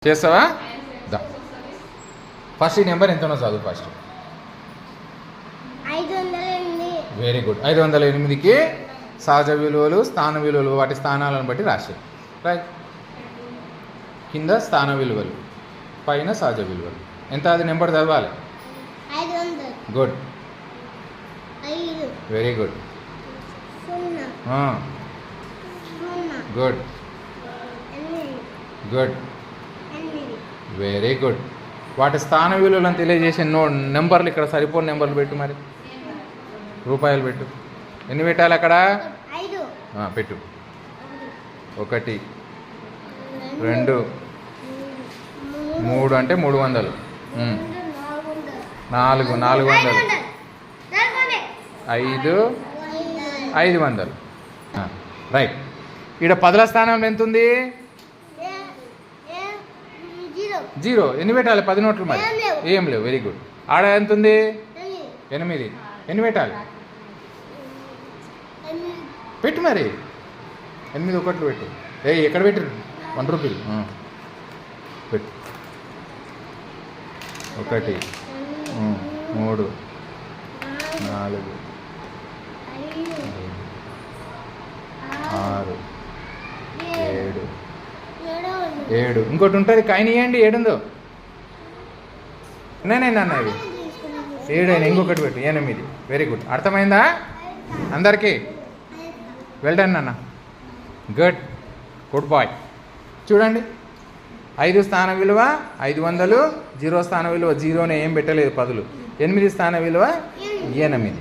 చేస్తావా? దా ఫస్ట్ ఈ నెంబర్ ఎంతనో చదువు ఫస్ట్. 508. Very good. 508కి సహజ విలువలు, స్థాన విలువలు, వాటి స్థానాలను బట్టి రాశాయి. రైట్. కింద స్థాన విలువలు, పైన సహజ విలువలు. ఎంత అది నెంబర్ చదవాలి? 500. Good. 5. Very good. 0. Good. 8. Good. Very good. వాటి స్థాన విలువలను తెలియజేసే నెంబర్లు ఇక్కడ సరిపోని నెంబర్లు పెట్టు. మరి రూపాయలు పెట్టు. ఎన్ని పెట్టాలి అక్కడ? 5. పెట్టు. 1 2 3 అంటే 300. 4 400. 5 500. రైట్. ఇక్కడ 10ల స్థానంలో ఎంత ఉంది? 0. ఎన్ని పెట్టాలి? 10 నోట్లు. మరి ఏం లేవు. Very good. ఆడ ఎంత ఉంది? 8. ఎన్ని పెట్టాలి? పెట్టు. మరి 8 ఒకట్లు పెట్టు. ఎక్కడ పెట్టు? 1 రూపీలు పెట్టు. 1 3 4 5 6 7 ఇంకోటి ఉంటుంది. కాయిన్ ఇవ్వండి. 7 ఉందో? నేనైనా అన్న ఇవి 7 అయినా. ఇంకొకటి పెట్టు. 8. Very good. అర్థమైందా అందరికీ? వెల్ డన్ అన్న. గుడ్. Good boy. చూడండి, 5 స్థాన విలువ 500, 0 స్థాన విలువ 0నే ఏం పెట్టలేదు 10. 8 స్థాన విలువ 8.